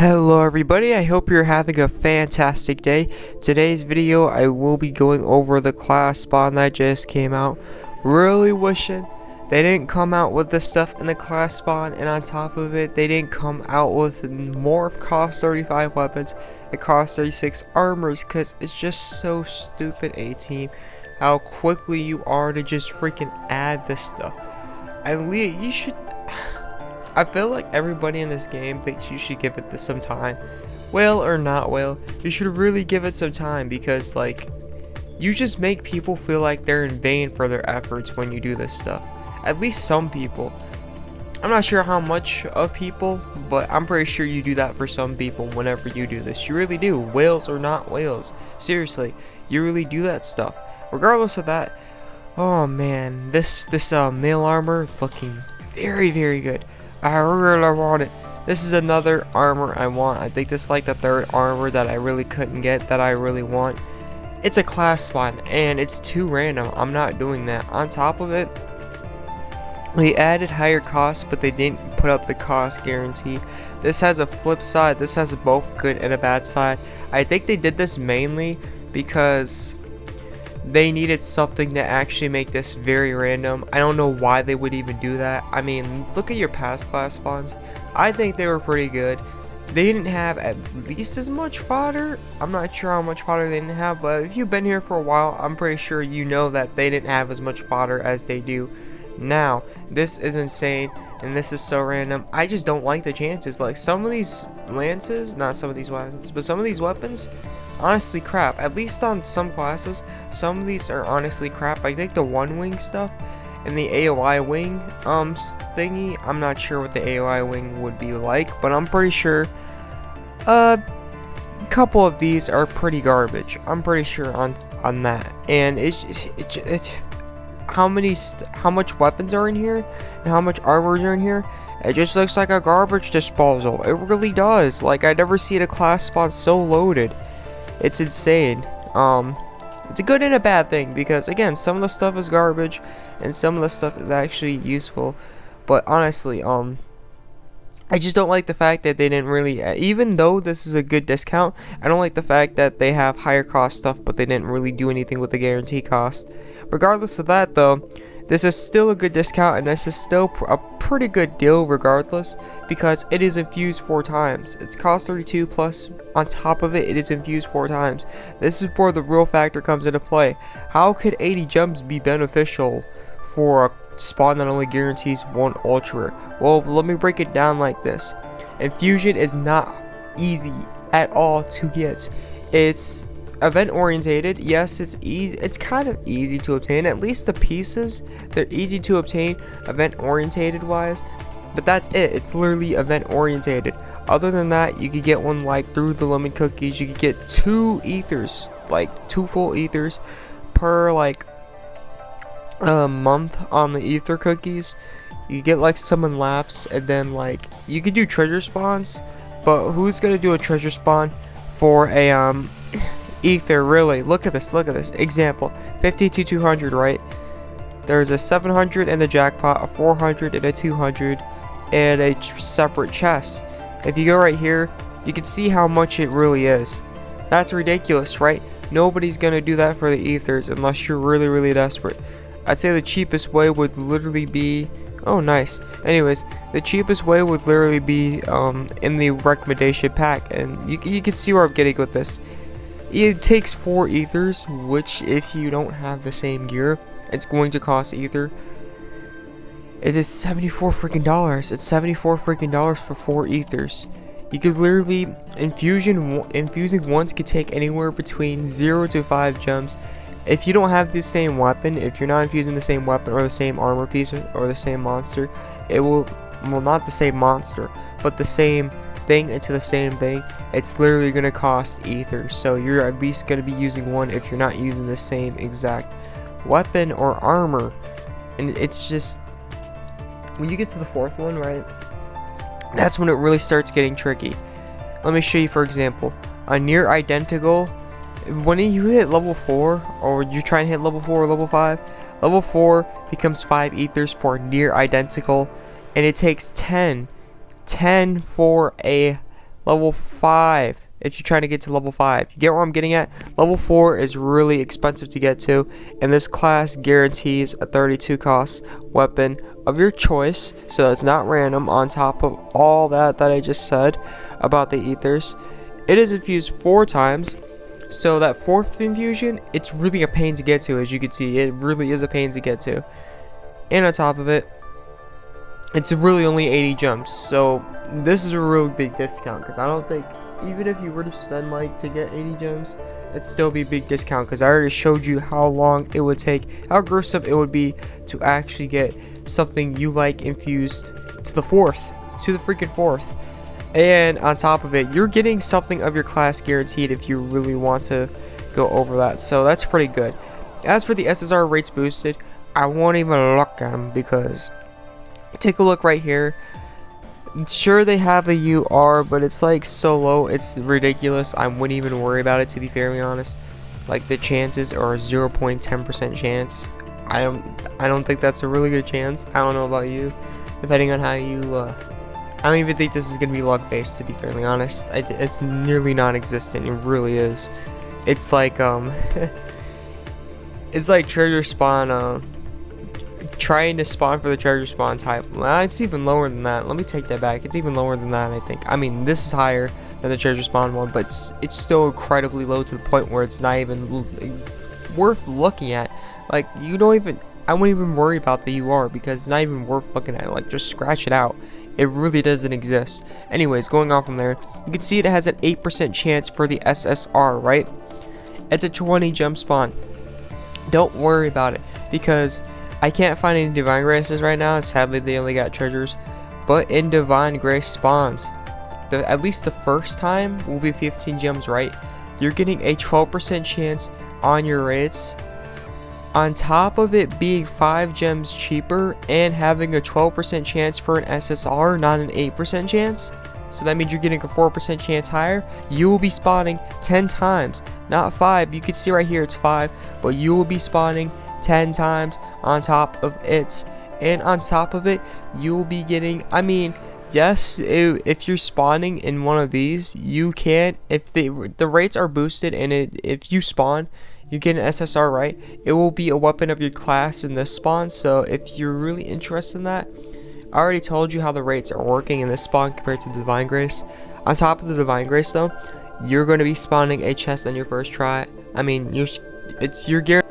Hello everybody, I hope you're having a fantastic day. Today's video I will be going over the class spawn that just came out. Really wishing they didn't come out with this stuff in the class spawn, and on top of it they didn't come out with more cost 35 weapons and cost 36 armors, because it's just so stupid, A-Team, how quickly you are to just freaking add this stuff. And Leah, you should... I feel like everybody in this game thinks you should give it some time. Well or not well, you should really give it some time, because like, you just make people feel like they're in vain for their efforts when you do this stuff. At least some people. I'm not sure how much of people, but I'm pretty sure you do that for some people whenever you do this. You really do, whales or not whales. Seriously, you really do that stuff. Regardless of that, oh man, this mail armor looking very good. I really want it. This is another armor I want. I think this is like the third armor that I really couldn't get that I really want. It's a class spawn and it's too random. I'm not doing that. On top of it, they added higher costs, but they didn't put up the cost guarantee. This has a flip side. This has both good and a bad side. I think they did this mainly because they needed something to actually make this very random. I don't know why they would even do that. I mean, look at your past class spawns. I think they were pretty good. They didn't have at least as much fodder. I'm not sure how much fodder they didn't have, but if you've been here for a while, I'm pretty sure you know that they didn't have as much fodder as they do now. This is insane, and this is so random. I just don't like the chances. Like, some of these lances, not some of these weapons, but some of these weapons, honestly crap. At least on some classes, some of these are honestly crap. I think the one wing stuff and the AOI wing thingy, I'm not sure what the AOI wing would be like, but I'm pretty sure a couple of these are pretty garbage. I'm pretty sure on that. And it's how much weapons are in here and how much armors are in here. It just looks like a garbage disposal. It really does. Like, I never seen a class spawn so loaded. It's insane. It's a good and a bad thing, because again, some of the stuff is garbage and some of the stuff is actually useful. But honestly, I just don't like the fact that they didn't really, even though this is a good discount, I don't like the fact that they have higher cost stuff but they didn't really do anything with the guarantee cost. Regardless of that though, this is still a good discount, and this is still a pretty good deal regardless, because it is infused 4 times. It's cost 32 plus on top of it, it is infused 4 times. This is where the real factor comes into play. How could 80 gems be beneficial for a spawn that only guarantees 1 ultra? Well, let me break it down like this. Infusion is not easy at all to get. It's event orientated. Yes, it's easy. It's kind of easy to obtain. At least the pieces, they're easy to obtain event orientated wise, but that's it. It's literally event orientated. Other than that, you could get one like through the lemon cookies. You could get 2 ethers, like 2 full ethers per like month on the ether cookies. You get like summon laps, and then like you could do treasure spawns, but who's gonna do a treasure spawn for a ether? Really, look at this example. 50 to 200, right? There's a 700 in the jackpot, a 400 and a 200, and a separate chest. If you go right here, you can see how much it really is. That's ridiculous, right? Nobody's gonna do that for the ethers unless you're really desperate. I'd say the cheapest way would literally be, oh nice, anyways, the cheapest way would literally be in the recommendation pack, and you can see where I'm getting with this. It takes 4 ethers, which if you don't have the same gear, it's going to cost ether. It is $74 freaking dollars. It's $74 freaking dollars for 4 ethers. You could literally, infusing once could take anywhere between 0 to 5 gems. If you don't have the same weapon, if you're not infusing the same weapon or the same armor piece or the same monster, it will, well, not the same monster, but the same thing into the same thing, it's literally going to cost ether. So you're at least going to be using one if you're not using the same exact weapon or armor. And it's just, when you get to the 4th one, right, that's when it really starts getting tricky. Let me show you, for example, a near identical, when you hit level 4, or you try and hit level 4 or level 5, level 4 becomes 5 ethers for near identical, and it takes 10 for a level 5 if you're trying to get to level 5. You get where I'm getting at? Level 4 is really expensive to get to, and this class guarantees a 32 cost weapon of your choice, so it's not random. On top of all that I just said about the ethers, it is infused 4 times, so that 4th infusion, it's really a pain to get to. As you can see, it really is a pain to get to. And on top of it, it's really only 80 jumps, so this is a really big discount, because I don't think, even if you were to spend like to get 80 gems, it'd still be a big discount, because I already showed you how long it would take, how gruesome it would be to actually get something you like infused to the freaking 4th. And on top of it, you're getting something of your class guaranteed if you really want to go over that, so that's pretty good. As for the SSR rates boosted, I won't even look at them, because take a look right here. Sure, they have a UR, but it's like so low, it's ridiculous. I wouldn't even worry about it, to be fairly honest. Like, the chances are 0.10% chance. I don't think that's a really good chance. I don't know about you, depending on how you I don't even think this is gonna be luck based, to be fairly honest. It's nearly non-existent. It really is. It's like it's like treasure spawn, trying to spawn for the treasure spawn type. Well, it's even lower than that. Let me take that back. It's even lower than that, I think. I mean, this is higher than the treasure spawn one, but it's still incredibly low, to the point where it's not even worth looking at. Like, you don't even, I wouldn't even worry about the UR, because it's not even worth looking at. Like, just scratch it out. It really doesn't exist. Anyways, going on from there, you can see it has an 8% chance for the SSR, right? It's a 20 gem spawn. Don't worry about it, because I can't find any Divine Graces right now. Sadly, they only got treasures. But in Divine Grace spawns, at least the first time will be 15 gems, right? You're getting a 12% chance on your rates, on top of it being 5 gems cheaper and having a 12% chance for an SSR, not an 8% chance. So that means you're getting a 4% chance higher. You will be spawning 10 times, not 5. You can see right here it's 5, but you will be spawning 10 times on top of it. And on top of it, you will be getting, I mean, yes, if you're spawning in one of these, you can, if the rates are boosted, and if you spawn, you get an SSR, right? It will be a weapon of your class in this spawn. So if you're really interested in that, I already told you how the rates are working in this spawn compared to the Divine Grace. On top of the Divine Grace, though, you're going to be spawning a chest on your first try. I mean, you're guaranteed.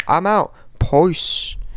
I'm out. Peace.